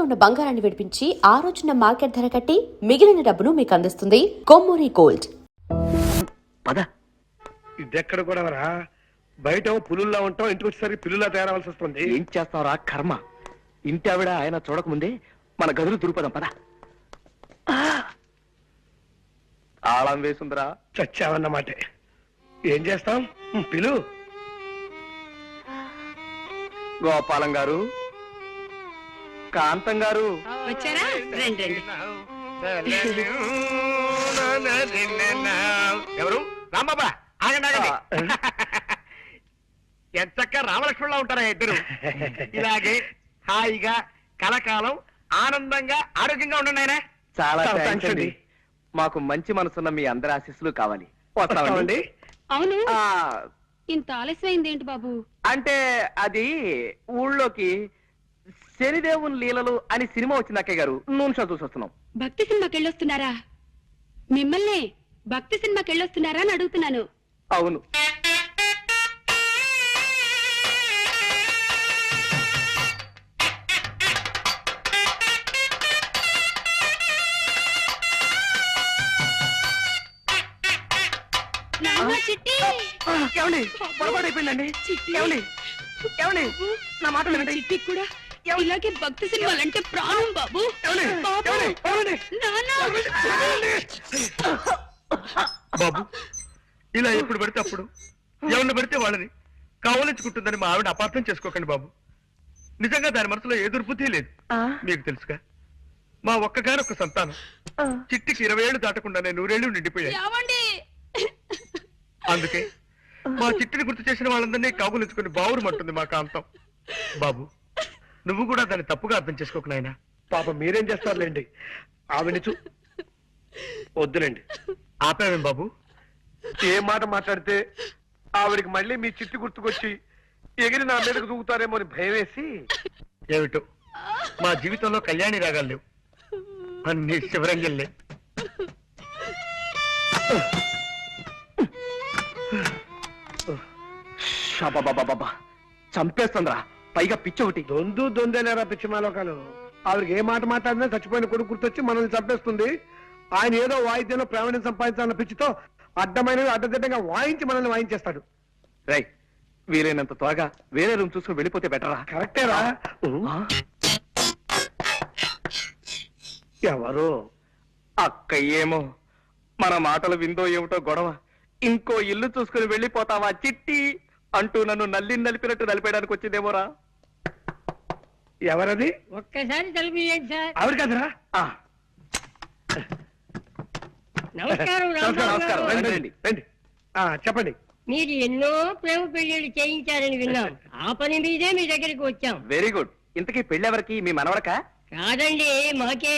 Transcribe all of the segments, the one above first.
తాకట్టులో ఉన్న బంగారాన్ని విడిపించి ఆ రోజున మార్కెట్ ధర కట్టి మిగిలిన డబ్బును మీకు అందిస్తుంది కొమ్మూరి గోల్డ్. పద. ఇదెక్కడ కూడా రా, బయట పులుల్లా ఉంటాం, ఇంటికి వచ్చేసరికి పిల్లులా తయారవలసి వస్తుంది. ఏం చేస్తావురా కర్మ. ఇంటి ఆవిడ ఆయన చూడకముందే మన గదులు దురుపదాం పద. తాళం వేసుందిరా. చచ్చావన్నమాట. ఏం చేస్తాం, పిలు. గోపాలం గారు, కాంతం గారు వచ్చారా? రండి రండి. ఎవరు? రాంబాబా, ఆగండి ఆగండి. ఎంతక్క రామలక్ష్మణులా ఉంటారా ఇద్దరు. ఇలాగే హాయిగా కలకాలం ఆనందంగా ఆరోగ్యంగా ఉండండి ఆయన. చాలా చాలా థాంక్స్ థాంక్స్ అండి. అండి. మాకు మంచి మనసున్న మీ అందరి ఆశీస్సులు కావాలి. వస్తామండి. అవును, ఆ, ఇంత ఆలస్యమైంది ఏంటి బాబు? అంటే అది ఊళ్ళోకి శనిదేవుని లీలలు అని సినిమా వచ్చింది అక్కయ్య గారు. నూనె షో చూసి వస్తున్నాం. భక్తి సినిమాకి వెళ్ళొస్తున్నారా? మిమ్మల్ని భక్తి సినిమాకి వెళ్ళొస్తున్నారా అని అడుగుతున్నాను. అవును. నాన్న, చిట్టి. ఏమండి పొరపాటు అయిపోయిందండి. చిట్టి. ఏమండి ఏమండి నా మాట వినండి. చిట్టి కూడా ఇలాగే భక్తి సినిమాలంటే ప్రాణం బాబు. ఏమండి? బాబు. ఏమండి? ఏమండి? నాన్న. బాబు, ఇలా ఎప్పుడు పడితే అప్పుడు ఎవరిని పడితే వాళ్ళని కావలించుకుంటుందని మా ఆవిడ అపార్థం చేసుకోకండి బాబు. నిజంగా దాని మనసులో ఏ దుర్బుద్ధి లేదు. మీకు తెలుసుగా, మా ఒక్కగానొక్క సంతానం చిట్టికి 20 ఏళ్ళు దాటకుండానే 100 ఏళ్ళు నిండిపోయాయి. ఏమండి? అందుకే మా చిట్టిని గుర్తు చేసిన వాళ్ళందరినీ కాగులించుకుని బావురుమంటుంది మా కాంతం. బాబు, నువ్వు కూడా దాన్ని తప్పుగా అర్థం చేసుకోకు నాయనా. పాప మీరేం చేస్తారులేండి, ఆవిడ వద్దులేండి. ఆపావేం బాబు? ఏ మాట మాట్లాడితే ఆవిడికి మళ్ళీ మీ చిట్టి గుర్తుకొచ్చి ఎగిరి నా మీదకు దూకుతారేమో అని భయం వేసి. ఏమిటో మా జీవితంలో కళ్యాణి రాగాలు లేవు, అన్ని శివరంజల్లే. షాబాబాబాబా, చంపేస్తుందిరా. పైగా పిచ్చి ఒకటి. దొందేలేరా పిచ్చి మాలోకాలు. ఆవిడకి ఏ మాట మాట్లాడినా చచ్చిపోయిన కొడుకు గుర్తొచ్చి మనల్ని చంపేస్తుంది. ఆయన ఏదో వాయిద్యంలో ప్రావీణ్యం సంపాదించాలన్న పిచ్చితో అడ్డమైనవి అడ్డదిడ్డంగా వాయించి మనల్ని వాయించేస్తాడు. రై, వీలైనంత త్వరగా వేరే రూమ్ చూసుకుని వెళ్ళిపోతే బెటరా? కరెక్టేరా. ఎవరు? అక్క ఏమో మన మాటలు విందో ఏమిటో గొడవ. ఇంకో ఇల్లు చూసుకుని వెళ్ళిపోతావా చిట్టి అంటూ నన్ను నలిపినట్టు నలిపేయడానికి వచ్చిందేమోరా. ఎవరది? ఒక్కసారి తలుపు సార్. ఆవిడ కదరా? నమస్కారం. నమస్కారం. రండి, రండి. రండి. చెప్పండి. మీరు ఎన్నో ప్రేమ పెళ్లిళ్ళు చేయించారని విన్నాం. ఆ పని మీదే మీ దగ్గరికి వచ్చాం. Very good. ఇంతకీ పెళ్ళెవరికి? మీ మనవడకా? కాదండి, మాకే.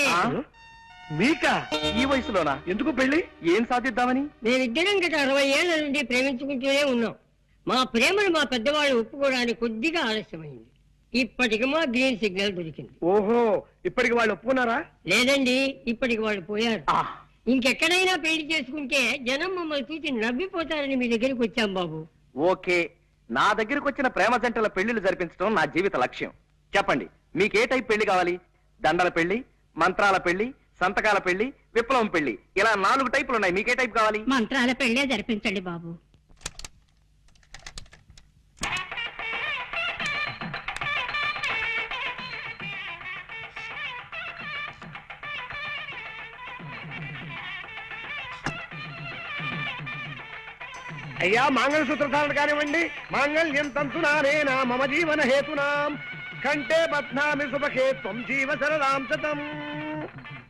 మీకా? ఈ వయసులోనా? ఎందుకు పెళ్లి? ఏం సాధిద్దామని? మేమిద్దరం గత 60 ఏళ్ల నుండి ప్రేమించుకుంటూనే ఉన్నాం. మా ప్రేమను మా పెద్దవాళ్ళు ఒప్పుకోవడానికి కొద్దిగా ఆలస్యమైంది. ఇప్పటికి మా గ్రీన్ సిగ్నల్ దొరికింది. ఓహో, ఇప్పటికి వాళ్ళు ఒప్పుకున్నారా? లేదండి, ఇప్పటికి వాళ్ళు పోయారు. ఇంకెక్కడైనా పెళ్లి చేసుకుంటే జనం మమ్మల్ని చూసి నవ్విపోతారని మీ దగ్గరికి వచ్చాం బాబు. ఓకే, నా దగ్గరకు వచ్చిన ప్రేమ జంటల పెళ్లిళ్ళు జరిపించడం నా జీవిత లక్ష్యం. చెప్పండి, మీకే టైప్ పెళ్లి కావాలి? దండల పెళ్లి, మంత్రాల పెళ్లి, సంతకాల పెళ్లి, విప్లవం పెళ్లి, ఇలా 4 టైపులు ఉన్నాయి. మీకే టైప్ కావాలి? మంత్రాల పెళ్లే జరిపించండి బాబు. అయ్యా, మంగళసూత్రధారణ కానివ్వండి. మాంగళ్యం తంతునానేనా మమ జీవన హేతునాం కంటే బధ్నామి శుభకే త్వం జీవ సరదాం శతం.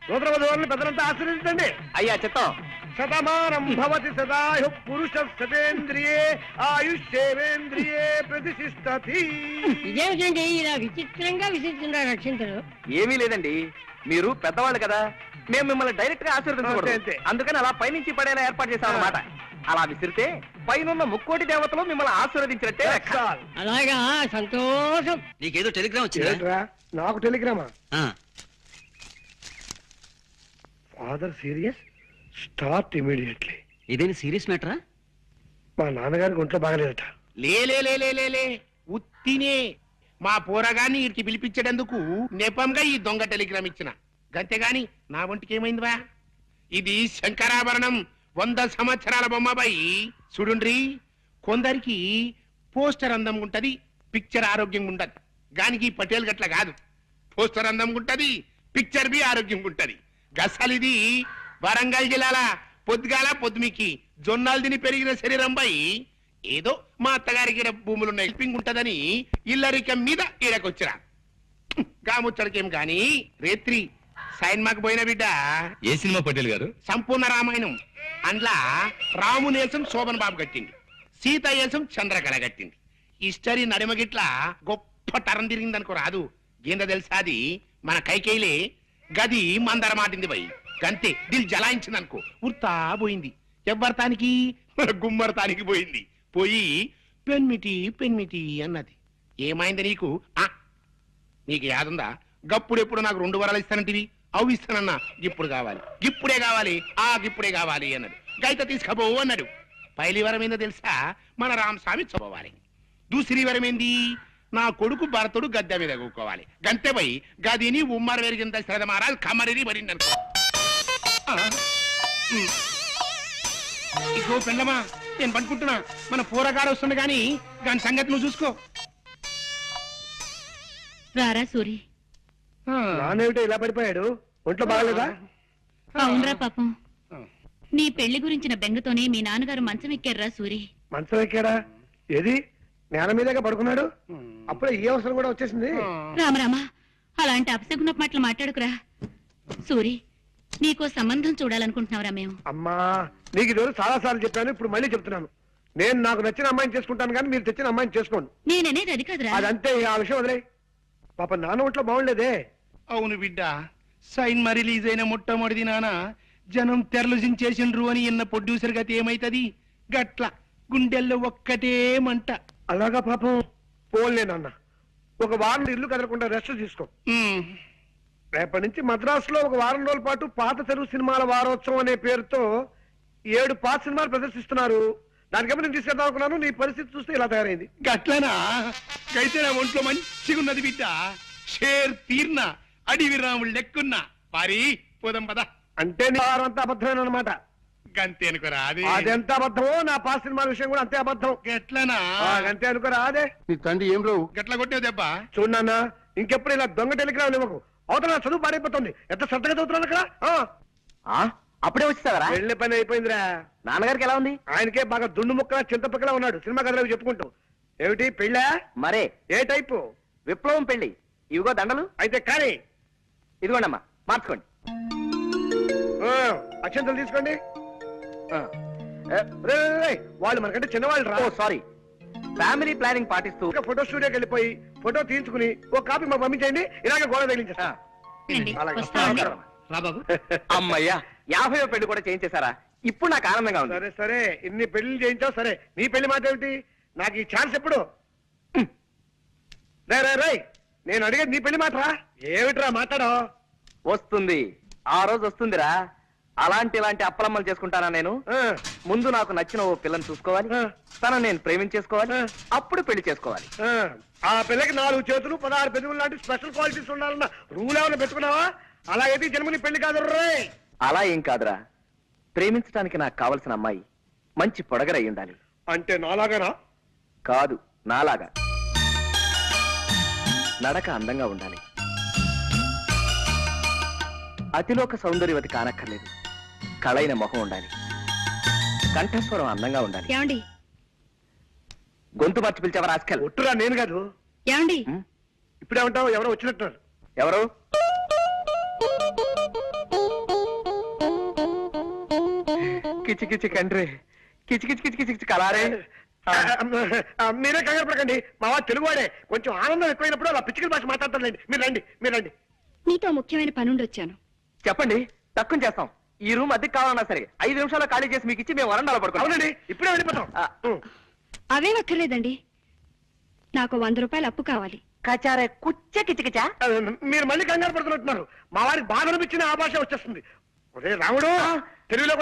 సూత్రవధువులను పెద్దలంతా ఆశీర్వదించండి. అయ్యా చిత్తం. శతమానం భవతి సదాయు పురుష శతేంద్రియే ఆయుష్యేంద్రియే ప్రతిష్టతి. ఇదేమిటండి ఇలా విచిత్రంగా విసిస్తున్నారు రక్షించరు? ఏమీ లేదండి, మీరు పెద్దవాళ్ళు కదా, మేము మిమ్మల్ని డైరెక్ట్ గా అంతే, ఆశీర్వదించకూడదు. అంతే. అందుకని అలా పైనుంచి పడేలా ఏర్పాటు చేశాం అన్నమాట. అలా విసిరితే పైనున్న 3,00,00,000 దేవతలు మిమ్మల్ని ఆశీర్వదించినట్టే లెక్క. అలాగా, సంతోషం. నీకేదో టెలిగ్రామ్ వచ్చిందా? ఏంట్రా, నాకు టెలిగ్రామా? Father serious, start immediately. ఇదేని సీరియస్ మ్యాటరా? మా నాన్నగారికి ఒంట్లో బాగలేదట. లే ఉత్తినే మా పోరగాన్ని వీడికి పిలిపించేటందుకు నెపంగా ఈ దొంగ టెలిగ్రామ్ ఇచ్చిన గంతేగాని నా ఒంటికి ఏమైందివా? ఇది శంకరాభరణం 100 సంవత్సరాల బొమ్మబాయి. చూడుండ్రి, కొందరికి పోస్టర్ అందం ఉంటది, పిక్చర్ ఆరోగ్యంగా ఉంటది. గానికి పటేల్ గట్ల కాదు. పోస్టర్ అందం ఉంటది, పిక్చర్ బి ఆరోగ్యంగా ఉంటది. గసలిది వరంగల్ జిల్లాల పొద్దుగాల పొద్దుమికి జొన్నాలు తిని పెరిగిన శరీరం బాయి. ఏదో మా అత్తగారికి ఈడ భూములున్న హెల్పింగ్ ఉంటదని ఇల్లరికం మీద ఈడకొచ్చిరా. గాముచ్చడికేం గాని రేత్రి సైన్మాకు పోయిన బిడ్డ. ఏ సినిమా పటేల్ గారు? సంపూర్ణ రామాయణం. అందులో రాముని వేసం శోభన్ బాబు కట్టింది, సీత వేసం చంద్రకళ కట్టింది. హిస్టరీ నడిమగిట్ల గొప్ప టరం తిరిగిందనుకో రాదు. ఏందో తెలుసా, అది మన కైకేయిలే గది మందర మాటింది పోయి గంతే దిల్ జలాయించింది అనుకో, ఉర్తా పోయింది. ఎవ్వరతానికి గుమ్మరతానికి పోయింది. పోయి పెన్మిటి పెన్మిటి అన్నది. ఏమైంది నీకు? నీకు యాదుందా? గప్పుడెప్పుడు నాకు 2 వరాలు ఇస్తానంటివి, అవి ఇస్తానన్నా. ఇప్పుడు కావాలి, ఇప్పుడే కావాలి, ఇప్పుడే కావాలి అన్నాడు. గైత తీసుకపో అన్నాడు. పైలి వరం ఏందో తెలుసా? మన రామస్వామి చదవాలి. దూసరి వరం ఏంది? నా కొడుకు భరతుడు గద్దె మీద కూకోవాలి. గంతే పోయి గదిని ఉమ్మర వెరిగింత శ్రద్ధ మహారాజ్ కమరిని మరిందనుకో. ఇగో పెళ్ళమా, నేను పనుకుంటున్నా. మన పోరగాడు వస్తుంది గాని దాని సంగతి నువ్వు చూసుకో. రారా సూరి. నానేమిటో ఇలా పడిపోయాడు? ఒంట్లో బాగలేదా? అవునరా పాపం, నీ పెళ్లి గురించిన బెంగతోనే మీ నాన్నగారు మంచం ఎక్కారా సూరి. మంచం ఎక్కాడా? ఏది నేల మీదగా పడుకున్నాడు? అప్పుడే ఈ అవసరం కూడా వచ్చేసింది. రామరామా, అలాంటి అపశకున మాటలు మాట్లాడుకురా. సూరి, నీకో సంబంధం చూడాలనుకుంటున్నావురా మేము. అమ్మా, నీకు ఈ రోజు చాలా సార్లు చెప్పాను, ఇప్పుడు మళ్ళీ చెప్తున్నాను. నేను నాకు నచ్చిన అమ్మాయిని చేసుకుంటాను కానీ మీరు తెచ్చిన అమ్మాయిని చేసుకోండి. నేననేది అది కాదురా. అదంతే, ఆ విషయం వదిలే. పాప నాన్న ఒంట్లో బాగుండేదే. అవును బిడ్డ, సైన్మా రిలీజ్ అయిన మొట్టమొదటి నాన్న జనం తెరలు జించేసిండ్రు అని ఇన్న ప్రొడ్యూసర్ గతి ఏమైతది? గట్ల గుండెల్లో ఒక్కటే మంట. అలాగా పాపం. పోలే నాన్న, ఒక వారం ఇల్లు కదలకుండా రెస్ట్ తీసుకో. రేపటి నుంచి మద్రాసులో ఒక వారం రోజుల పాటు పాత తెలుగు సినిమాల వారోత్సవం అనే పేరుతో 7 పాత సినిమాలు ప్రదర్శిస్తున్నారు. దానికేమో నేను తీసుకెళ్దాం అనుకున్నాను. నీ పరిస్థితి చూస్తే ఇలా తయారైంది. గట్లనా? అయితే నా ఒంట్లో మంచిగా ఉన్నది బిడ్డ. షేర్ తీర్న అడివి రాముడు లెక్కున్నా. పారి పోదాం పద. అంటే నీ వారం అంతా అబద్ధమైన అనమాట. గంతే అనుకోరా? అది అదెంత అబద్ధమో నా పాత సినిమాల విషయం కూడా అంతే అబద్ధం. గట్లనా? అంతే అనుకోరా? అదే నీ తండ్రి ఏం రావు గట్ల కొట్టావు దెబ్బ. చూడన్నా, ఇంకెప్పుడు ఇలా దొంగ టెలిగ్రామ్ ఇవ్వకు. అవతల నా చదువు పాడైపోతుంది. ఎంత శ్రద్ధగా చదువుతున్నాను అక్కడ. అప్పుడే వచ్చేసావరా? వెళ్ళే పని అయిపోయిందిరా. నాన్నగారికి ఎలా ఉంది? ఆయనకే బాగా దుండు ముక్కలా చింతపక్కలా ఉన్నాడు. సినిమా కథలు చెప్పుకుంటూ. ఏమిటి పెళ్ళా? మరే ఏ టైపు? విప్లవం పెళ్లి. ఇవిగో దండలు. అయితే కానీ ఇదిగోండమ్మా, మార్చుకోండి. అక్షంతలు తీసుకోండి. వాళ్ళు మనకంటే చిన్నవాళ్ళు రా. సారీ. ఫ్యామిలీ ప్లానింగ్ పాటిస్తూ ఫోటో స్టూడియోకి వెళ్ళిపోయి ఫోటో తీయించుకుని ఒక కాపీ మాకు పంపించండి. ఇలాగే గోడ తగిలించేస్తా. రండి, అలాగే. వస్తామండి. రా బాబు. అమ్మయ్యా, 50వ పెళ్లి కూడా చేయించేశారా? ఇప్పుడు నాకు ఆనందంగా ఉంది. సరే సరే, ఇన్ని పెళ్లి చేయించావు సరే. నీ పెళ్లి మాట ఏమిటి? నాకు ఈ ఛాన్స్ ఎప్పుడు? రై నేను అడిగేది నీ పెళ్లి మాట రా. ఏమిట్రా మాట్లాడో? వస్తుంది, ఆ రోజు వస్తుందిరా. ఇలాంటి అప్పలమ్మలు చేసుకుంటానా నేను? ముందు నాకు నచ్చిన ఓ పిల్లని చూసుకోవాలి, తన నేను ప్రేమించేసుకోవాలి, అప్పుడు పెళ్లి చేసుకోవాలి. ఆ పిల్లకి 4 చేతులు 16 పెదవులు లాంటి స్పెషల్ క్వాలిటీస్ ఉండాలన్న రూల్ ఏమైనా పెట్టుకున్నావా? అలాగైతే జన్మని పెళ్లి కాదు రే. అలా ఏం కాదురా, ప్రేమించడానికి నాకు కావలసిన అమ్మాయి మంచి పొడగరై ఉండాలి. అంటే నాలాగానా? కాదు, నాలాగా. నడక అందంగా ఉండాలి, అతిలోక సౌందర్యవతి కానక్కర్లేదు. కళైన మొహం ఉండాలి, కంఠస్వరం అందంగా ఉండాలి. ఏమండి? గొంతు మార్చి పిలిచావా రాస్కల్? ఒట్టురా, నేను కాదు. ఏమండి? ఇప్పుడే ఉంటావు, ఎవరో వచ్చినట్టున్నారు. ఎవరు? కిచి కిచి కండ్రి, కిచి కిచి కిచి కిచి కలారే. మీరే కంగారు పడకండి, మా వాడు తెలుగువాడే. కొంచెం ఆనందం ఎక్కువైనప్పుడు అలా పిచ్చికల భాష మాట్లాడతారులేండి. మీరు రండి. నీతో ముఖ్యమైన పనుండి వచ్చాను. చెప్పండి, తక్కువ చేస్తాం. ఈ రూమ్ అద్దెకి కావాలన్నా సరే 5 నిమిషాల్లో ఖాళీ చేసి మీకు ఇచ్చి మేము వరండాలో పడుకోవాలి. అవునండి, ఇప్పుడే వెళ్ళిపోతాం. అవేం అక్కర్లేదండి, నాకు 100 రూపాయలు అప్పు కావాలి. కచారే కుచ్చ కిచకిచా. మీరు మళ్ళీ కంగారు పడుతున్నట్టున్నారు. మా వారికి బాధ అనిపించిన ఆ భాష వచ్చేస్తుంది. ఒరే రాముడు, తెలుగులోకి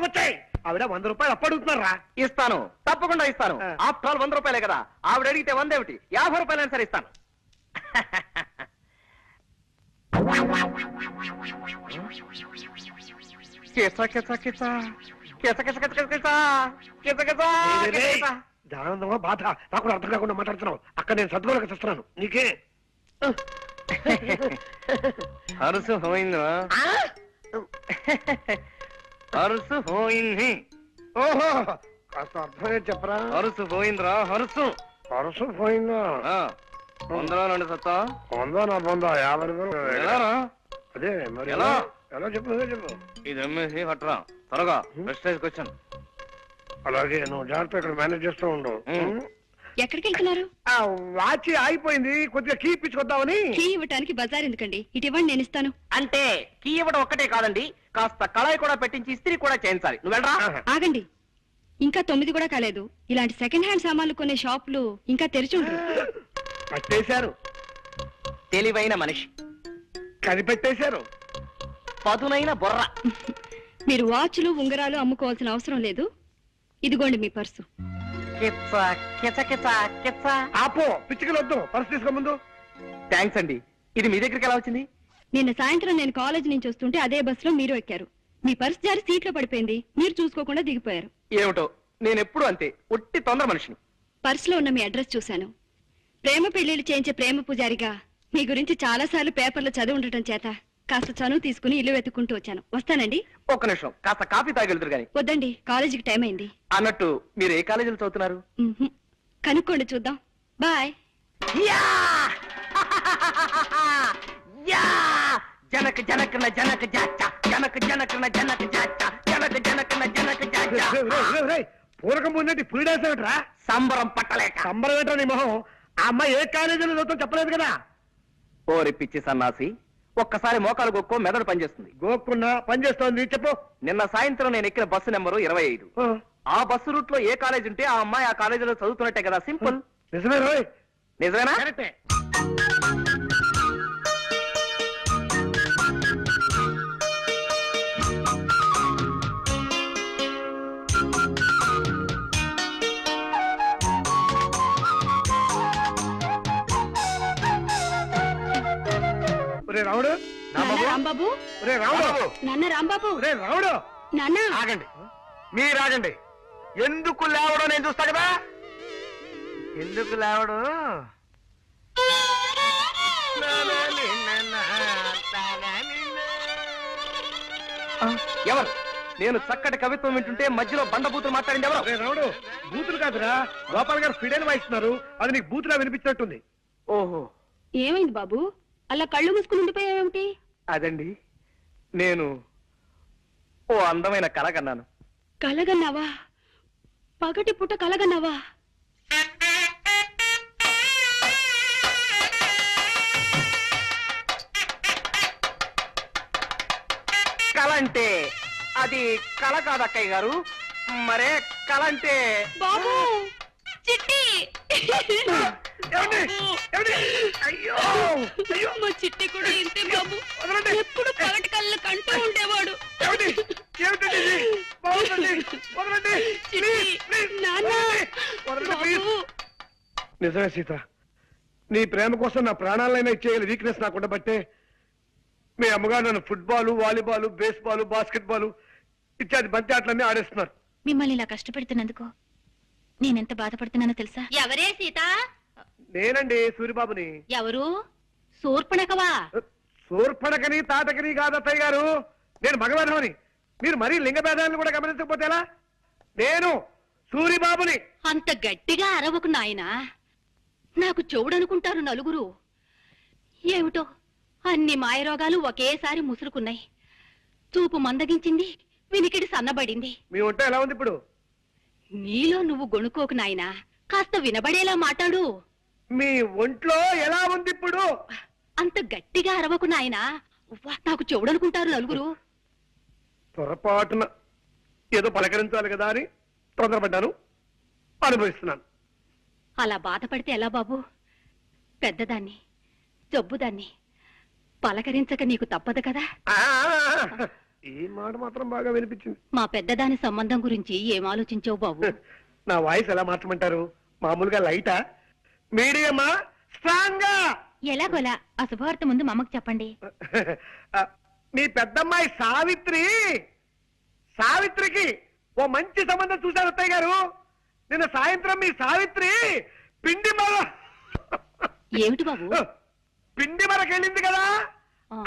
వచ్చాయి. ఆవిడ 100 రూపాయలు అప్పడుగుతున్నారా? ఇస్తాను, తప్పకుండా ఇస్తాను. ఆ. ఆఫ్టర్ ఆల్ 100 రూపాయలే కదా. ఆవిడ అడిగితే 100 ఏమిటి, 50 రూపాయలైనా సరే ఇస్తాను. కిస కిస కిస కిస కిస కిస కిస కిస కిస కిస. ఆనందమా బాధ నాకు కూడా అర్థం కాకుండా మాట్లాడుతున్నావు. అక్కడ నేను సద్గుణకు చేస్తున్నాను నీకే. హరుసు హోయిందా, హరుసు హోయింది. ఓహో కాస్త అర్థమే చెప్పరా? హరుసు పోయిందిరా, హరుసు. పరసు పోయిందా? 100లో 2 సత్తా. 100 నా 100 50 రూపాయలు. ఎలారా? అదే మరి ఎలా? ఎలా చెప్పు నువ్వే చెప్పు. ఇది అమ్మేసి పట్టరా త్వరగా. ప్రెస్టేజ్కి వచ్చాను. అలాగే నువ్వు జాగ్రత్త ఇక్కడ మేనేజ్ చేస్తూ ఉండు. ఎక్కడికి వెళ్తున్నారు? ఆ వాచి ఆగిపోయింది, కొద్దిగా కీ ఇప్పించుకొద్దామని. కీ ఇవ్వటానికి బజార్ ఎందుకండి? ఇటు ఇవ్వండి, నేను ఇస్తాను. అంటే కీ ఇవ్వడం ఒక్కటే కాదండి, కాస్త కళాయి కూడా పెట్టించి ఇస్త్రీ కూడా చేయించాలి. నువ్వు వెళ్ళరా. ఆగండి, ఇంకా 9 కూడా కాలేదు. ఇలాంటి సెకండ్ హ్యాండ్ సామాన్లు కొనే షాపులు ఇంకా తెరిచి ఉండరు. పట్టేశారు, తెలివైన మనిషి, కనిపెట్టేశారు. పదునైన బొర్ర. మీరు వాచ్లు ఉంగరాలు అమ్ముకోవాల్సిన అవసరం లేదు. ఇదిగోండి మీ పర్సు. కిచ్చ కిచ కిచ కిచ్చ. ఆపో, పిచ్చికలు వద్దు, పర్సు తీసుకో ముందు. థ్యాంక్స్ అండి. ఇది మీ దగ్గరికి ఎలా వచ్చింది? నిన్న సాయంత్రం నేను కాలేజ్ నుంచి వస్తుంటే అదే బస్సులో మీరు ఎక్కారు. మీ పర్సు జారి సీట్లో పడిపోయింది. మీరు చూసుకోకుండా దిగిపోయారు. ఏమిటో, నేను ఎప్పుడు అంతే, ఒట్టి తొందర మనిషిని. పర్సులో ఉన్న మీ అడ్రస్ చూశాను. ప్రేమ పెళ్లిళ్ళు చేయించే ప్రేమ పూజారిగా మీ గురించి చాలా సార్లు పేపర్లో చదివి ఉండటం చేత కాస్త చనువు తీసుకుని ఇల్లు వెతుక్కుంటూ వచ్చాను. వస్తానండి. ఒక్క నిమిషం, కాస్త కాఫీ తాగెళ్తురు గాని. వద్దండి, కాలేజీకి టైం అయింది. అన్నట్టు మీరు ఏ కాలేజీలో చదువుతున్నారు? మ్మ్హ్మ్. కనుక్కోండి, చూద్దాం. బాయ్. యా! యా! జనక జనకన జనక జాచ, జనక జనకన జనక జాచ, జనక జనకన జనక జాచ. పూరకం ముందంటే ఇప్పుడు డాన్సేమిట్రా? సంబరం పట్టలేక. సంబరం ఏంట్రా నీ మొహం? ఆ అమ్మాయి ఏ కాలేజీలో చదువుతాం చెప్పలేదు కదా. ఓరి పిచ్చి సన్నాసి, ఒక్కసారి మోకాలు గొక్కో మెదడు పనిచేస్తుంది. గోక్కున్నా పని చేస్తోంది చెప్పు. నిన్న సాయంత్రం నేను ఎక్కిన బస్సు నెంబరు 25. ఆ బస్సు రూట్ లో ఏ కాలేజ్ ఉంటే ఆ అమ్మాయి ఆ కాలేజీలో చదువుతున్నట్టే కదా. సింపుల్. నిజమే రోయ్. నిజమేనా? కరెక్టే. ఒరే రాముడు, నాన్న రాంబాబు, ఒరే రాముడు, నాన్న రాంబాబు, ఒరే రాముడు. నాన్న. ఆగండి, మీరు ఆగండి. ఎందుకు లేవడం నేను చూస్తా కదా. ఎందుకు లేవడం? ఎవరు? నేను చక్కటి కవిత్వం వింటుంటే మధ్యలో బండబూతులు మాట్లాడింది ఎవరు? ఒరే రాముడు, బూతులు కాదురా, గోపాల్ గారు ఫిడైన్ వాయిస్తున్నారు. అది నీకు బూతులా వినిపించినట్టుంది. ఓహో, ఏమైంది బాబు? అలా కళ్ళు మూసుకుని ఉండిపోయావేమిటి? అదండి, నేను ఓ అందమైన కళ కన్నాను. కలగన్నావా? పగటి పుట్ట కలగన్నావా? కళ అంటే అది కళ కాదు అక్కయ్య గారు. మరే కళ అంటే బాబు, చిట్టి. ఏమండి? ఏమండి? అయ్యో అయ్యో, మా చిట్టి కూడా ఇంతే బాబు. వదలండి. ఎప్పుడు పగటి కళ్ళు కంటూ ఉండేవాడు. ఏమండి? ఏమిటండి ఇది? బాగుందండి. వదలండి. ప్లీజ్, ప్లీజ్, నాన్న. వదలండి, ప్లీజ్. బాబు. నిజమే సీత, నీ ప్రేమ కోసం నా ప్రాణాలైనా ఇచ్చేయాలి వీక్నెస్ నాకు ఉండబట్టే మీ అమ్మగారు నన్ను football, volleyball, baseball, basket ball ఇత్యాది బంతి ఆటలన్నీ ఆడేస్తున్నారు. మిమ్మల్ని ఇలా కష్టపెడుతున్నందుకు నేనెంత బాధపడుతున్నానో తెలుసా? ఎవరే సీత? నేనండి సూరిబాబుని. ఎవరు? శూర్పణఖవా? సూర్పణకని తాటకని కాదత్తయ్య గారు, నేను మగవాధవని. మీరు మరీ లింగ భేదాలను కూడా గమనించకపోతే ఎలా? నేను సూరిబాబుని. అంత గట్టిగా అరవకు నాయనా, నాకు చెవుడనుకుంటారు నలుగురు. ఏమిటో అన్ని మాయరోగాలు ఒకేసారి ముసురుకున్నాయి. చూపు మందగించింది, వినికిడి సన్నబడింది. మీ వంట ఎలా ఉంది ఇప్పుడు? నీలో నువ్వు గొణుకోకు నాయనా, కాస్త వినబడేలా మాట్లాడు. మీ ఒంట్లో ఎలా ఉంది ఇప్పుడు? అంత గట్టిగా అరవకు నాయనా, ఉవ్వ, నాకు చెవుడనుకుంటారు నలుగురు. పొరపాటున ఏదో పలకరించాలి కదా అని తొందరపడ్డాను, అనుభవిస్తున్నాను. అలా బాధపడితే ఎలా బాబు? పెద్దదాన్ని, జబ్బుదాన్ని పలకరించక నీకు తప్పదు కదా. ఆ, ఈ మాట మాత్రం బాగా వినిపించింది. మా పెద్దదాని సంబంధం గురించి ఏం ఆలోచించావు బాబు? నా వాయిస్ ఎలా మార్చమంటారు? మామూలుగా లైటా, మీడియమా, స్ట్రాంగా? ఎలాగోలా ఆ శుభవార్త ముందు మా అమ్మకు చెప్పండి. మీ పెద్దమ్మాయి సావిత్రికి ఓ మంచి సంబంధం చూశారు అత్తయ్య గారు. నిన్న సాయంత్రం మీ సావిత్రి పిండి ఏమిటి బాబు? పిండి మరకెళ్ళింది కదా,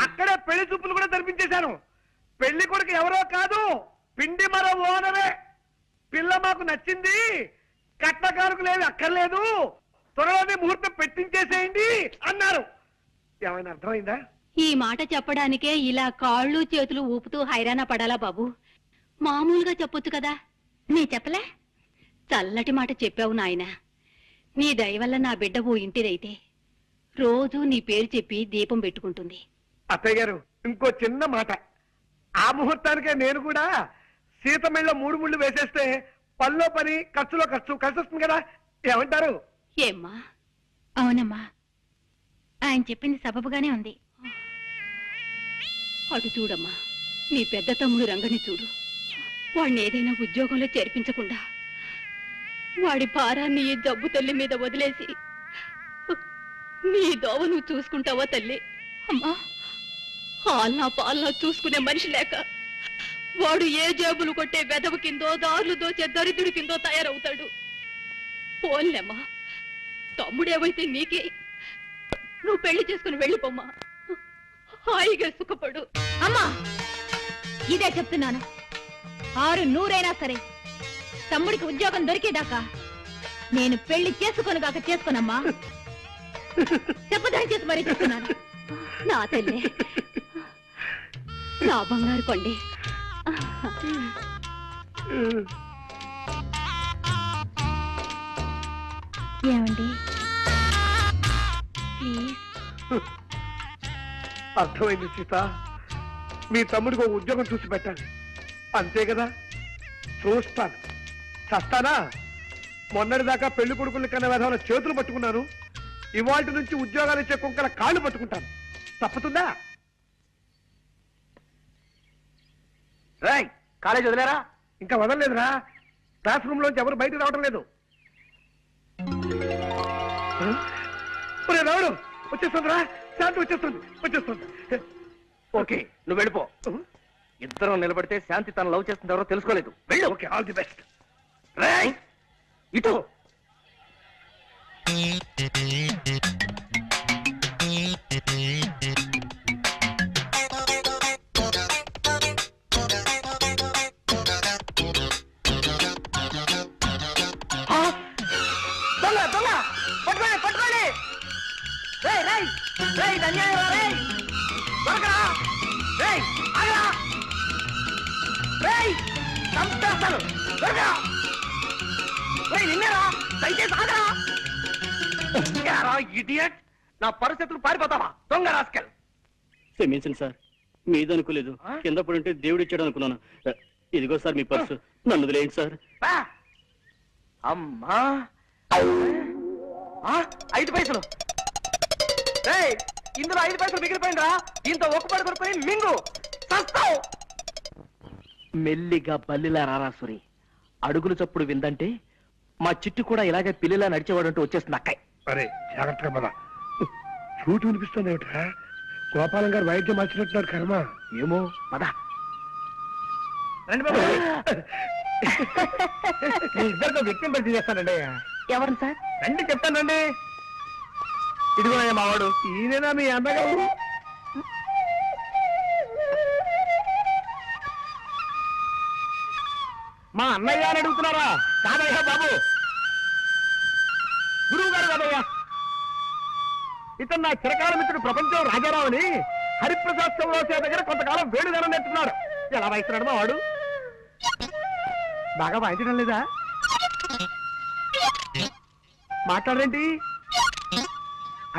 అక్కడే పెళ్లి చూపులు కూడా జరిపించేశాను. పెళ్లి కొడుకు ఎవరో కాదు, పిండి మర ఓనరే. పిల్ల మాకు నచ్చింది, కట్నకారుకులేవి అక్కర్లేదు, త్వరలోనే ముహూర్తం పెట్టించేసేయండి అన్నారు. ఏమైనా అర్థమైందా? ఈ మాట చెప్పడానికే ఇలా కాళ్ళు చేతులు ఊపుతూ హైరాణ పడాలా బాబు? మామూలుగా చెప్పొచ్చు కదా. నీ చెప్పలే? చల్లటి మాట చెప్పావు నాయన. నీ దయ వల్ల నా బిడ్డ ఓ ఇంటిదైతే రోజు నీ పేరు చెప్పి దీపం పెట్టుకుంటుంది. అత్తయ్య గారు, ఇంకో చిన్న మాట. ఆ ముహూర్తానికే నేను కూడా సీతమెళ్ళ 3 ముళ్ళు వేసేస్తే పనిలో పని, ఖర్చులో ఖర్చు కలిసి వస్తుంది కదా. ఏమంటారు? ఏమ్మా? అవునమ్మా, ఆయన చెప్పింది సబబుగానే ఉంది. అటు చూడమ్మా, నీ పెద్ద తమ్ముడు రంగని చూడు. వాడిని ఏదైనా ఉద్యోగంలో చేర్పించకుండా వాడి భారాన్ని ఈ జబ్బు తల్లి మీద వదిలేసి నీ దోవ నువ్వు చూసుకుంటావా తల్లి? అమ్మా, ఆల్నా పాలనా చూసుకునే మనిషి లేక వాడు ఏ జేబులు కొట్టే వెదవ కిందో, దారులు దోచే దరిద్రుడి కిందో తయారవుతాడు. పోన్లేమ్మా, తమ్ముడేవైతే నీకే. నువ్వు పెళ్లి చేసుకుని వెళ్ళిపోమ్మా, హాయిగా సుఖపడు. అమ్మా, ఇదే చెప్తున్నాను. 600 సరే, తమ్ముడికి ఉద్యోగం దొరికేదాకా నేను పెళ్లి చేసుకోనుగాక చేసుకోనమ్మా. చెప్పదని చేసి మరీ చెప్తున్నాను. నా తల్లి, నా బంగారు కొండే. ఏమండి ప్లీజ్? అర్థమైంది సీత. మీ తమ్ముడికి ఒక ఉద్యోగం చూసి పెట్టాలి, అంతే కదా. చూస్తాను, చస్తానా? మొన్నటిదాకా పెళ్లి కొడుకులు కన్నా విధాన చేతులు పట్టుకున్నాను, ఇవాటి నుంచి ఉద్యోగాలు ఇచ్చే కుక్కల కాళ్ళు పట్టుకుంటాను. తప్పుతుందా? రాయ్, కాలేజ్ వదిలేరా? ఇంకా వదలలేదురా. క్లాస్ రూమ్ లోంచి ఎవరు బయటకు రావడం లేదు. రావడం వచ్చేస్తుందిరా, శాంతి వచ్చేస్తుంది. ఓకే, నువ్వు వెళ్ళిపో. ఇద్దరం నిలబడితే శాంతి తన లవ్ చేస్తుంది ఎవరో తెలుసుకోలేదు. వెళ్ళు. Okay, all the best. Roy, ఇటు. దొంగ పట్టుకోండి. రేయ్ రేయ్ రేయ్, అన్యాయం రేయ్, దొరకరా రేయ్, ఆగరా రేయ్, చంపేస్తాను, దొరకరా రేయ్, నిన్నేరా, దయచేసి ఆగరా. ఇడియట్, నా పరిస్థితులు పారిపోతావా దొంగ రాస్కెల్? క్షమించండి సార్, మీదనుకోలేదు. కింద పడుంటే దేవుడు ఇచ్చాడు అనుకున్నాను. ఇదిగో సార్ మీ పర్సు, నన్ను వదిలేయండి సార్. అమ్మా, 5 పైసలు. రేయ్, ఇందులో 5 పైసలు మిగిలిపోయిందిరా. దీంతో ఒక్కపడి కొడుకుని మింగు, చస్తావు. మెల్లిగా బల్లిలా రారాసురి. అడుగులు చప్పుడు విందంటే మా చిట్టు కూడా ఇలాగే పిల్లిలా నడిచేవాడంటూ వచ్చేస్తుంది అక్కయ్. అరే జాగ్రత్తగా పద. చూటు వినిపిస్తుంది ఏమిట్రా? గోపాలం గారు వైద్యం మార్చినట్టున్నారు. కర్మ ఏమో, పద. రండి బాబు. మీ ఇద్దరితో వ్యక్తిని పరిచయం చేస్తానండి. ఎవరు సార్? రండి చెప్తానండి. ఇదిగో మావాడు. ఈయనేనా మీ అన్నగారు? మా అన్నయ్య అని అడుగుతున్నారా? కాదయ్యా బాబు, గురువు గారు కాదయ్యా. ఇతను నా చిరకాల మిత్రుడు ప్రపంచం రాజారావు అని హరిప్రసాద్ చౌరాసియా దగ్గర కొంతకాలం వేడుదనం నేర్చుకున్నాడు. ఎలా వాయిస్తున్నాడు మా వాడు? బాగా వాయించడం లేదా? మాట్లాడరేంటి?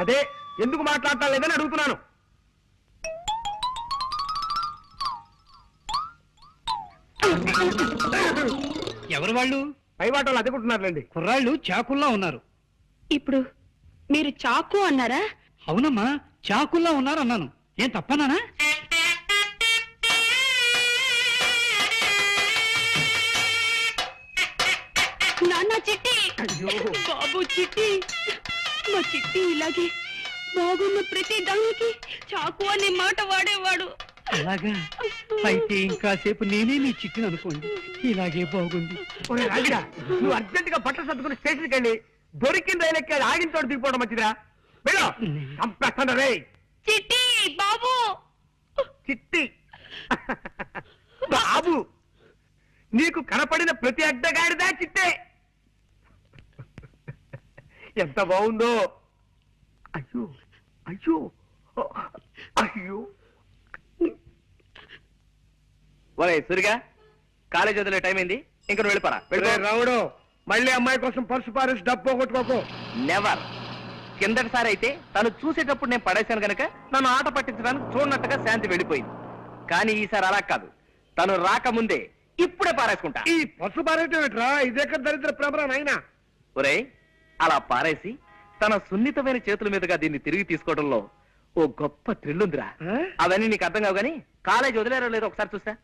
అదే, ఎందుకు మాట్లాడటం లేదని అడుగుతున్నాను. ఎవరు వాళ్ళు? పై వాటలు అదుకుంటున్నారులేండి. కుర్రాళ్ళు చాకుల్లా ఉన్నారు. ఇప్పుడు మీరు చాకు అన్నారా? అవునమ్మా, చాకుల్లా ఉన్నారు అన్నాను. ఏం తప్పనానా? నాన్న చిట్టి బాబు చిట్టి మా చిట్టి ఇలాగే బాగున్న ప్రతి దానికి చాకు అనే మాట వాడేవాడు. అలాగా అయితే ఇంకాసేపు నేనే నీ చిట్టును అనుకోండి. ఇలాగే బాగుంది. ఒరే రాగిడా, నువ్వు అర్జెంట్ గా బట్టలు సర్దుకుని స్టేషన్కి వెళ్ళి దొరికిన రైలు ఎక్కి ఆగిన చోట దిగిపోవడం మంచిదిరా. వెళ్ళు, చంపేస్తాను రే. చిట్టి బాబు చిట్టి బాబు, నీకు కనపడిన ప్రతి అడ్డగాడిదా చిట్టే. ఎంత బాగుందో. అయ్యో అయ్యో అయ్యో. ఒరే సురిగా, కాలేజ్ వదిలే టైం అయింది, ఇంక నువ్వు వెళ్ళిపోరా. ఒరే రావుడు, మళ్ళీ అమ్మాయి కోసం పర్సు పారేసి డబ్బు పోగొట్టుకోకు. నెవర్. కిందటిసారి అయితే తను చూసేటప్పుడు నేను పడేశాను గనక నన్ను ఆట పట్టించడానికి చూడనట్టుగా శాంతి వెళ్ళిపోయింది. కానీ ఈసారి అలా కాదు, తను రాకముందే ఇప్పుడే పారేసుకుంటా. ఈ పర్సు పారేయటం ఏంట్రా? ఇదేక దరిద్ర భ్రమరా నాయనా. ఒరే, అలా పారేసి తన సున్నితమైన చేతుల మీదుగా దీన్ని తిరిగి తీసుకోవడంలో ఓ గొప్ప థ్రిల్ ఉందిరా. ఆ? అవన్నీ నీకు అర్థం కావు గానీ కాలేజ్ వదిలేరో లేదో ఒకసారి చూస్తా.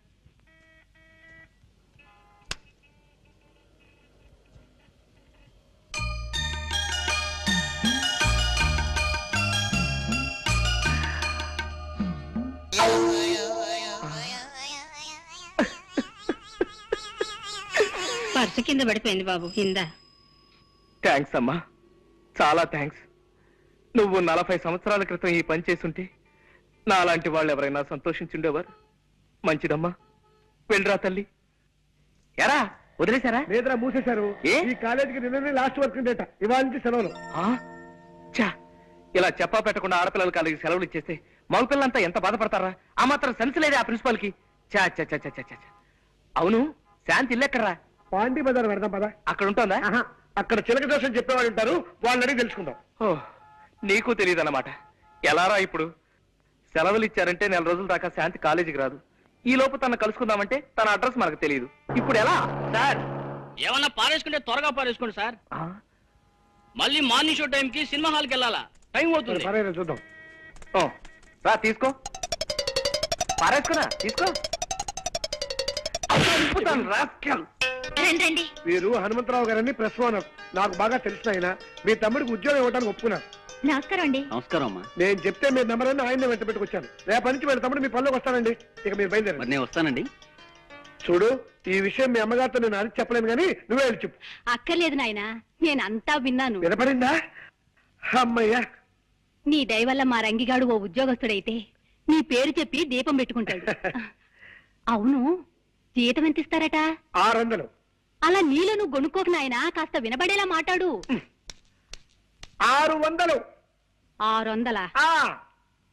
పర్సు కింద పడిపోయింది బాబు. కింద థ్యాంక్స్ అమ్మా, చాలా థ్యాంక్స్. నువ్వు 40 సంవత్సరాల క్రితం ఈ పని చేసుంటే నాలాంటి వాళ్ళు ఎవరైనా సంతోషించుండేవారు. మంచిదమ్మా, వెళ్ళరా తల్లి. ఎరా వదిలేశారా? లేదురా, మూసేశారు. ఏ? ఈ కాలేజీకి నిన్ననే లాస్ట్ వర్క్ డేట. ఇవాళ నుంచి సెలవులు. చా, ఇలా చెప్పా పెట్టకుండా ఆడపిల్లల కాలేజీకి సెలవులు ఇచ్చేస్తే మగపిల్లలంతా ఎంత బాధపడతారా? ఆ మాత్రం సెన్స్ లేదే ఆ ప్రిన్సిపాల్ కి. చా చా చా చా చా చా. అవును, శాంతి ఇల్లెక్కడరా? పాండి బజార్ పెడదాం పదా. అక్కడ ఉంటుందా? ఆహా, అక్కడ చిలక దోషం చెప్పేవాళ్ళు ఉంటారు, వాళ్ళని అడిగి తెలుసుకుందాం. ఓ, నీకు తెలియదన్నమాట. ఎలారా ఇప్పుడు? సెలవులు ఇచ్చారంటే 4 రోజుల దాకా శాంతి కాలేజీకి రాదు. ఈ లోపు తన కలుసుకుందామంటే తన అడ్రస్ మనకు తెలియదు. ఇప్పుడు ఎలా? సార్, ఏమన్నా పారేసుకుంటే త్వరగా పారేసుకోండి సార్. మళ్ళీ మార్నింగ్ షో టైంకి సినిమా హాల్కి వెళ్ళాలా? టైం అవుతుంది. పర్వాలేదు, చూద్దాం. ఓ, రా తీసుకో. పారేసుకున్నా, తీసుకో. రాస్కెల్. రండి. వీరు హనుమంతరావు గారని ప్రెస్ ఓనర్. నాకు బాగా తెలిసిన ఆయన. మీ తమ్ముడికి ఉద్యోగం ఇవ్వడానికి ఒప్పుకున్నారు. నమస్కారం అండి. నమస్కారం అమ్మా. నేను చెప్తే మీ నెంబర్ అని ఆయన వెంట పెట్టుకొచ్చాను. రేపటి నుంచి వీళ్ళ తమ్ముడు మీ పనిలోకి వస్తానండి. ఇక మీరు బయలుదేరండి. మరి నేను వస్తానండి. చూడు, ఈ విషయం మీ అమ్మగారితో నేను అడిగి చెప్పలేను కానీ నువ్వే వెళ్ళి చెప్పు. అక్కర్లేదు నాయన, నేనంతా విన్నాను. వినపడిందా? అమ్మయ్యా. నీ దయ వల్ల మా రంగిగాడు ఓ ఉద్యోగస్తుడైతే నీ పేరు చెప్పి దీపం పెట్టుకుంటాడు. అవును, జీతం ఎంత ఇస్తారట? 600. అలా నీలో నువ్వు గొనుక్కోకు నాయనా, కాస్త వినబడేలా మాట్లాడు. 600. 600? ఆ,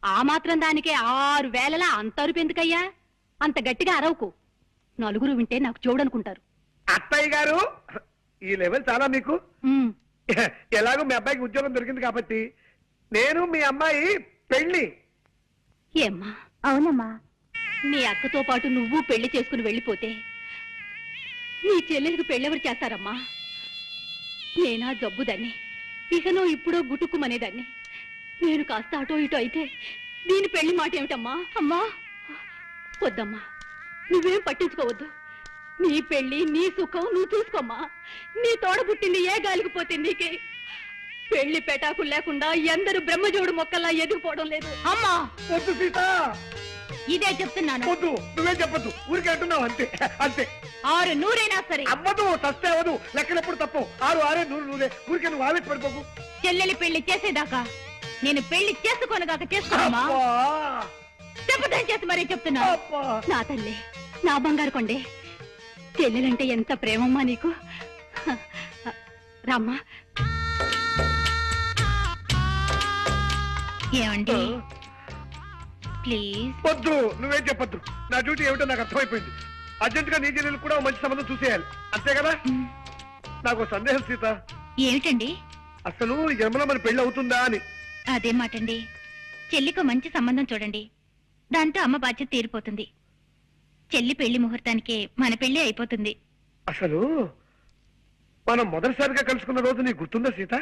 ఆ మాత్రం దానికే 6,000 అంత అరుపు ఎందుకయ్యా? అంత గట్టిగా అరవకు, నలుగురు వింటే నాకు చూడనుకుంటారు. అత్తయ్య గారు, ఈ లెవెల్ చాలా మీకు. ఉమ్, ఎలాగో మీ అబ్బాయికి ఉద్యోగం దొరికింది కాబట్టి నేను మీ అమ్మాయి పెళ్లి. ఏమ్మా, అవునమ్మా. నీ అక్కతో పాటు నువ్వు పెళ్లి చేసుకుని వెళ్ళిపోతే నీ చెల్లెలకు పెళ్ళెవరు చేస్తారమ్మా? నేనా జబ్బుదాన్ని, ఇకనో ఇప్పుడో గుటుక్కుమనేదాన్ని. నేను కాస్త అటో ఇటో అయితే దీని పెళ్లి మాట ఏమిటమ్మా? అమ్మా వద్దమ్మా, నువ్వేం పట్టించుకోవద్దు. నీ పెళ్లి నీ సుఖం నువ్వు చూసుకోమ్మా. నీ తోడ పుట్టింది ఏ గాలికి పోతే నీకే. పెళ్లి పెటాకులు లేకుండా ఎందరు బ్రహ్మజోడు మొక్కల్లా ఎదిగిపోవడం లేదు. అమ్మా, వద్దు సీత, ఇదే చెప్తున్నాను. వద్దు. నువ్వేం చెప్పొద్దు, ఊరికే అంటున్నావు అంతే. అంతే. 600 సరే. అవ్వదు, తస్తే అవ్వదు. లెక్కలెప్పుడు తప్పు. 6 6 100 100. ఊరికే నువ్వు ఆవేశ పడిపోకు. చెల్లెలి పెళ్లి చేసేదాకా నేను పెళ్లి చేసుకోనగాక చేసుకోనమ్మా. అబ్బా, చెప్పదని చేసి మరీ చెప్తున్నా. అబ్బా. నా తల్లి, నా బంగారు కొండే, చెల్లెలంటే ఎంత ప్రేమమ్మా నీకు. రామ్మా. ఏమండి ప్లీజ్. వద్దు, నువ్వేం చెప్పొద్దు. నా డ్యూటీ ఏమిటో నాకు అర్థమైపోయింది. అర్జెంట్ గా నీ చెల్లెలు కూడా ఓ మంచి సంబంధం చూసేయాలి, అంతే కదా? నాకు సందేహం సీత, ఏమిటండి? అసలు ఈ జన్మలో మన పెళ్లి అవుతుందా అని. అదే మాటండి. చెల్లికి మంచి సంబంధం చూడండి, దాంతో అమ్మ బాధ్యత తీరిపోతుంది. చెల్లి పెళ్లి ముహూర్తానికే మన పెళ్లి అయిపోతుంది. అసలు మనం మొదటిసారిగా కలుసుకున్న రోజు నీకు గుర్తుందా సీత?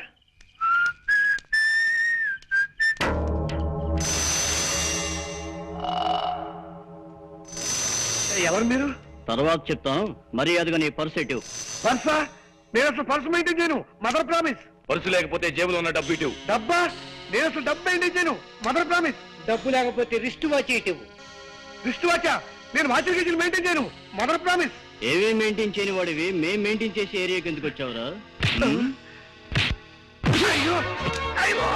ఎవరు మీరు? తర్వాత చెప్తాను, మర్యాదగా నీ పర్స్ ఎటు. పర్సా? నేను అసలు పర్సు మెయింటైన్ చేయను, మదర్ ప్రామిస్. పర్సు లేకపోతే జేబులో ఉన్న డబ్బు ఇటు. డబ్బా? నేను అసలు డబ్బు మెయింటైన్ చేయను, మదర్ ప్రామిస్. డబ్బు లేకపోతే రిస్ట్ వాచ్ ఇవ్వు. దృష్టి వాచా? నేను వాచర్ గేజీలు మెయింటైన్ చేయను, మదర్ ప్రామిస్. ఏవే మెయింటైన్ చేయని వాడివి మేం మెయింటైన్ చేసే ఏరియాకి ఎందుకు వచ్చావురా? అయ్యో అయ్యో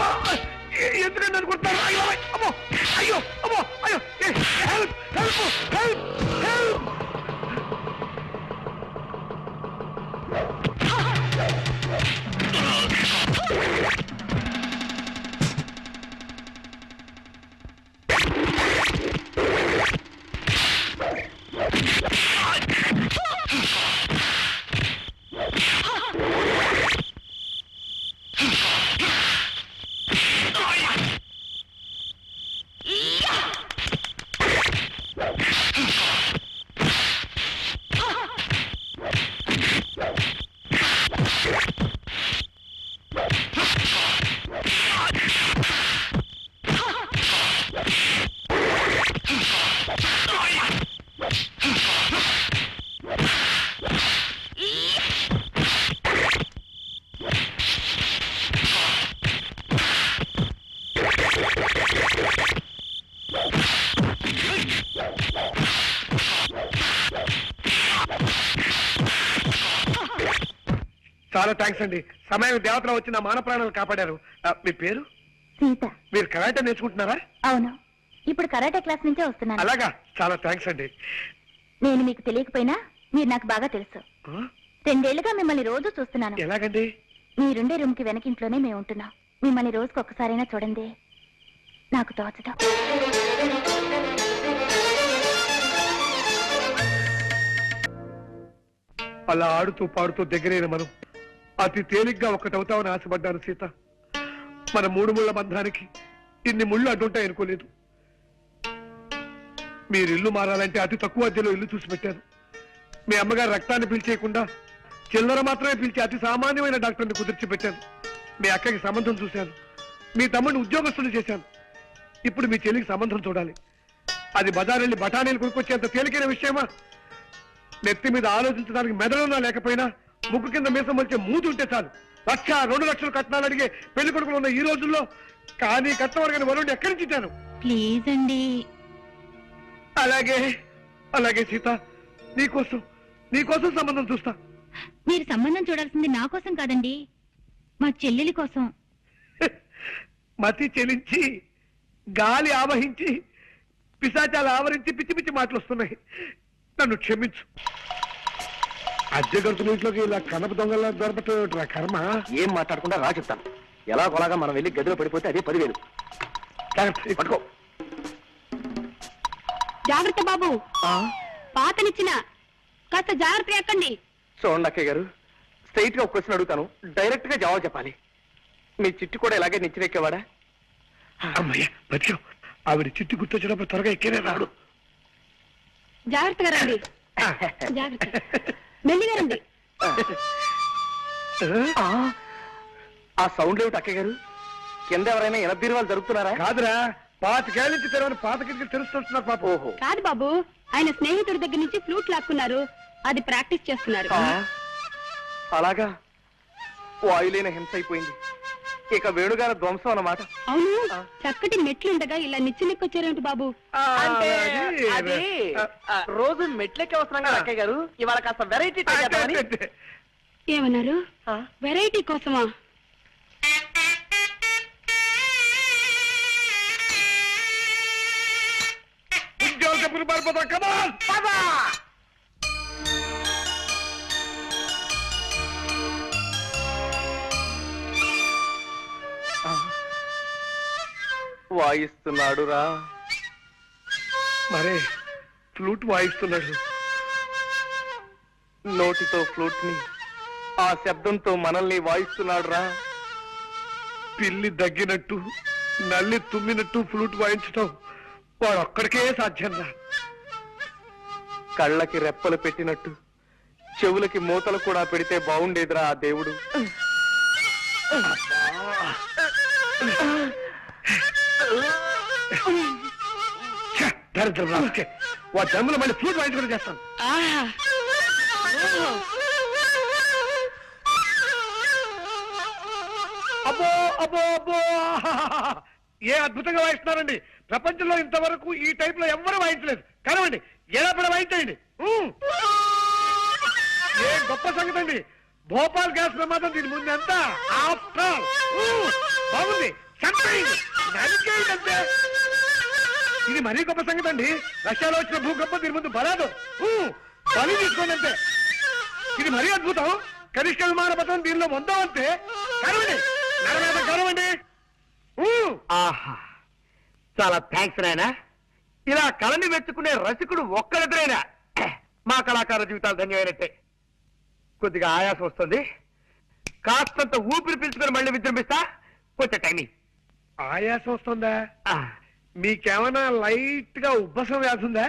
ఎందుకంటే అనుకుంటున్నారు? అయ్యో అమ్మో అయ్యో అమ్మో అయ్యో హెల్ప్ హెల్ప్ హెల్ప్ హెల్ప్. చాలా థ్యాంక్స్ అండి. సమయం దేవతలో వచ్చి నా మాన ప్రాణాలు కాపాడారు. మీ పేరు? సీత. మీరు కరాటే నేర్చుకుంటున్నారా? అవును, ఇప్పుడు కరాటే క్లాస్ నుంచే వస్తున్నాను. అలాగా, చాలా థ్యాంక్స్ అండి. నేను మీకు తెలియకపోయినా మీరు నాకు బాగా తెలుసు. 2 ఏళ్లుగా మిమ్మల్ని రోజు చూస్తున్నాను. ఎలాగండి? మీరుండే రూమ్ కి వెనకింట్లోనే మేము ఉంటున్నాం. మిమ్మల్ని రోజుకు ఒక్కసారైనా చూడండి, నాకు తోచదు. అలా ఆడుతూ పాడుతూ దగ్గరైన మనం అతి తేలిగ్గా ఒక్కటవుతామని ఆశపడ్డాను సీత. మన 3 ముళ్ళ బంధానికి ఇన్ని ముళ్ళు అడ్డుంటాయి అనుకోలేదు. మీరు ఇల్లు మారాలంటే అతి తక్కువ అద్దెలో ఇల్లు చూసి పెట్టాను. మీ అమ్మగారు రక్తాన్ని పీల్చేయకుండా చిల్లర మాత్రమే పీల్చి అతి సామాన్యమైన డాక్టర్ని కుదిర్చి పెట్టాను. మీ అక్కకి సంబంధం చూశాను. మీ తమ్ముడిని ఉద్యోగస్తులు చేశాను. ఇప్పుడు మీ చెల్లికి సంబంధం చూడాలి. అది బజారెళ్ళి బఠానీలు కొనుక్కొచ్చేంత తేలికైన విషయమా? నెత్తి మీద ఆలోచించడానికి మెదడున్నా లేకపోయినా ముగ్గు కింద మీసం వచ్చే మూతి ఉంటే చాలు 1,00,000, 2 లక్షలు కట్నాలు అడిగే పెళ్లి కొడుకులు ఉన్న ఈ రోజుల్లో కానీ కట్టవరగని వరుణ్ణి ఎక్కడి నుంచి ఇచ్చాను? ప్లీజ్ అండి. అలాగే అలాగే సీత, నీకోసం సంబంధం చూస్తా. మీరు సంబంధం చూడాల్సింది నా కోసం కాదండి, మా చెల్లెలి కోసం. మతి చెలించి గాలి ఆవహించి పిశాచాలు ఆవరించి పిచ్చి పిచ్చి మాటలు వస్తున్నాయి. నన్ను క్షమించు. అద్దె గడుతున్న ఇంట్లోకి ఇలా కనప దొంగలా దొరకట కర్మ. ఏం మాట్లాడకుండా రా చెప్తాను. ఎలా కొలాగా మనం వెళ్ళి గదిలో పడిపోతే అదే 10,000. పట్టుకో. జాగ్రత్త బాబు, పాతనిచ్చిన కాస్త జాగ్రత్త ఎక్కండి. చూడండి అక్కయ్య గారు, స్ట్రైట్ గా ఒక క్వశ్చన్ అడుగుతాను, డైరెక్ట్ గా జవాబు చెప్పాలి. మీ చిట్టు కూడా ఇలాగే నిచ్చినెక్కేవాడా? అమ్మయ్య బతికావు. ఆవిడ చిట్టు గుర్తొచ్చినప్పుడు త్వరగా ఎక్కేనే రాడు. జాగ్రత్తగా రండి, జాగ్రత్త, మెల్లిగా రండి. ఆ సౌండ్ ఏమిటి అక్కయ్య గారు? కింద ఎవరైనా ఎనబీరువాలు జరుగుతున్నారా? కాదురా, 25 ఏళ్ళ నుంచి తెరవని పాత కిటికీలు తెలుస్తున్నారు పాప. ఓహో, కాదు బాబు, ఆయన స్నేహితుడి దగ్గర నుంచి ఫ్లూట్ లాక్కున్నారు, అది ప్రాక్టీస్ చేస్తున్నారు. అలాగా, వాయులేన హింస అయిపోయింది. ఇక వేణుగాన ధ్వంసం అన్నమాట. అవును, చక్కటి మెట్లుండగా ఇలా నిచ్చెనెక్కొచ్చారేమిటి బాబు? రోజు మెట్లెక్కి వస్తున్నాం కదా అక్కయ్య గారు, ఇవాళ కాస్త వెరైటీ ఏమన్నారు? వెరైటీ కోసమా? ఉద్యోగపులు పారిపోతా. కమాన్ పదా. వాయిస్తున్నాడు రా. మరే ఫ్లూట్ వాయిస్తున్నాడు. నోటితో ఫ్లూట్ ని ఆ శబ్దంతో మనల్ని వాయిస్తున్నాడు రా. పిల్లి దగ్గినట్టు నల్లి తుమ్మినట్టు ఫ్లూట్ వాయించటం వాడు ఒక్కడికే సాధ్యం రా. కళ్ళకి రెప్పలు పెట్టినట్టు చెవులకి మూతలు కూడా పెడితే బాగుండేదిరా ఆ దేవుడు. దరిద్రం రాకే, వాడి జన్మలో మళ్ళీ ఫ్లూట్ వాయించుకుంటూ చేస్తాను. అబ్బో అబ్బో అబ్బో ఏ అద్భుతంగా వాయిస్తున్నారండి. ప్రపంచంలో ఇంతవరకు ఈ టైప్ లో ఎవ్వరూ వాయించలేదు. కనవండి ఎలా పడ వాయించండి. ఏ గొప్ప సంగతి అండి. భోపాల్ గ్యాస్ ప్రమాదం దీని ముందు ఎంత బాగుంది. నరికేయండి. ఇది మరీ గొప్ప సంగతి అండి. రష్యాలో వచ్చిన భూకంపం దీని ముందు బలాదు. బలి తీసుకోండి అంతే. ఇది మరీ అద్భుతం. కనిష్ట విమాన పథకం దీనిలో పొందాం అంతే. కరవండి నరమేత కరవండి. ఆహా చాలా థ్యాంక్స్ నాయనా. ఇలా కళని మెచ్చుకునే రసికుడు ఒక్కరిద్దరైనా మా కళాకార జీవితాలు ధన్యమైనట్టే. కొద్దిగా ఆయాసం వస్తుంది. కాస్తంత ఊపిరి పీల్చుకొని మళ్ళీ విజృంభిస్తా. కొంచెం టైమింగ్. ఆయాసం వస్తుందా? మీకేమైనా లైట్ గా ఉబ్బసం వ్యాధి ఉందా?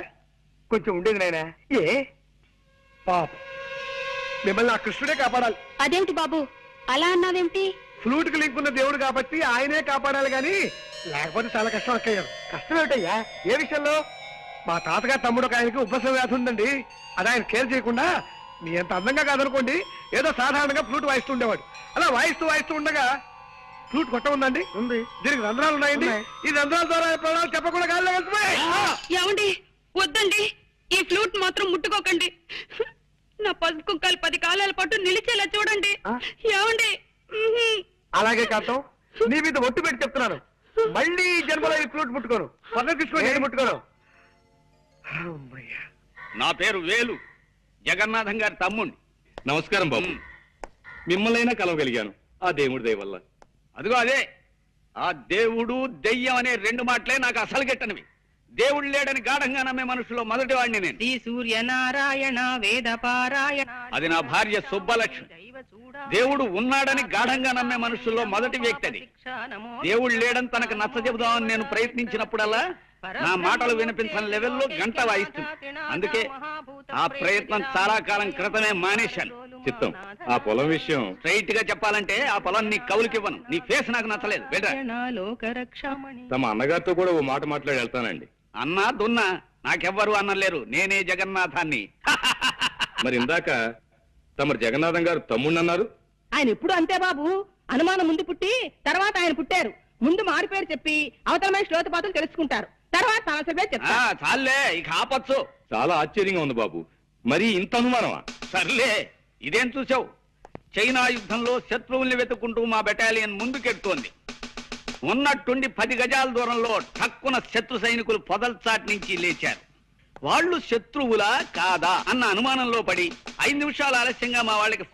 కొంచెం ఉండేది నాయనా. ఏ పాప మిమ్మల్ని ఆ కృష్ణుడే కాపాడాలి. అదేమిటి బాబు అలా అన్నావేమిటి? ఫ్లూట్ కి లింక్ ఉన్న దేవుడు కాబట్టి ఆయనే కాపాడాలి గాని లేకపోతే చాలా కష్టం అక్కయ్యారు. కష్టం ఏమిటయ్యా? ఏ విషయంలో? మా తాతగారు తమ్ముడు ఒక ఆయనకి ఉబ్బసం వ్యాధి ఉందండి. అది ఆయన కేర్ చేయకుండా మీ అంత అందంగా కాదనుకోండి ఏదో సాధారణంగా ఫ్లూట్ వాయిస్తూ ఉండేవాడు. అలా వాయిస్తూ ఉండగా ఫ్లూట్ కొట్ట ఉందండి. ఉంది. దీనికి రంధ్రాలు ఉన్నాయండి. ఈ రంధ్రాల ద్వారా ప్రాణాలు చెప్పకుండా గాల్లో వెళ్తున్నాయి. ఏమండి వద్దండి, ఈ ఫ్లూట్ మాత్రం ముట్టుకోకండి. నా పసుపు కుక్కలు 10 కాలాల పాటు నిలిచేలా చూడండి. ఏమండి? అలాగే కాంతం నీ మీద ఒట్టు పెట్టి చెప్తున్నాను. మళ్ళీ ఈ జన్మలో ఈ ఫ్లూట్ ముట్టుకోను. పక్కన తీసుకొని ముట్టుకోను. నా పేరు వేలు, జగన్నాథం గారి తమ్ముణ్ణి. నమస్కారం బాబు. మిమ్మల్నైనా కలవగలిగాను ఆ దేవుడి దయ వల్ల. అదిగో అదే ఆ దేవుడు దెయ్యం అనే 2 మాటలే నాకు అసలు గిట్టనివి. దేవుడు లేడని గాఢంగా నమ్మే మనుషులో మొదటి వాడిని నేను. శ్రీ సూర్యనారాయణ వేద పారాయణ. అది నా భార్య సుబ్బలక్ష్మి. దేవుడు ఉన్నాడని గాఢంగా నమ్మే మనుషుల్లో మొదటి వ్యక్తి అది. దేవుడు లేడని తనకు నచ్చ చెబుదామని నేను ప్రయత్నించినప్పుడల్లా నా మాటలు వినిపించని లెవెల్లో గంట వాయిస్తుంది. అందుకే ఆ ప్రయత్నం చాలా కాలం క్రితమే మానేశాను. చిత్తం ఆ పొలం విషయం స్ట్రైట్ గా చెప్పాలంటే ఆ పొలం నీ కౌలుకివ్వను. నీ ఫేస్ నాకు నచ్చలేదు. వెళ్ళరా. తమ అన్నగారితో కూడా ఓ మాట మాట్లాడి వెళ్తానండి. అన్నా దున్నా నాకెవ్వరు అన్నలేరు. నేనే జగన్నాథాన్ని. మరి ఇందాక తమరు జగన్నాథం గారు తమ్ముడు అన్నారు. ఆయన ఎప్పుడు అంతే బాబు. అనుమానం ముందు పుట్టి తర్వాత ఆయన పుట్టారు. ముందు మారి పేరు చెప్పి అవతల మనిషి లోతుపాతులు తెలుసుకుంటారు. తర్వాత సమస్య చెప్తారు. చాలే ఇక ఆపచ్చు. చాలా ఆశ్చర్యంగా ఉంది బాబు. మరి ఇంత అనుమానమా? సర్లే ఇదేం చూసావు? చైనా యుద్ధంలో శత్రువుల్ని వెతుక్కుంటూ మా బెటాలియన్ ముందుకెడుతోంది. ఉన్నట్టుండి 10 గజాల దూరంలో ఠక్కున శత్రు సైనికులు పొదల్చాటి నుంచి లేచారు. వాళ్ళు శత్రువులా కాదా అన్న అనుమానంలో పడి 5 నిమిషాలు ఆలస్యంగా మా వాళ్ళకి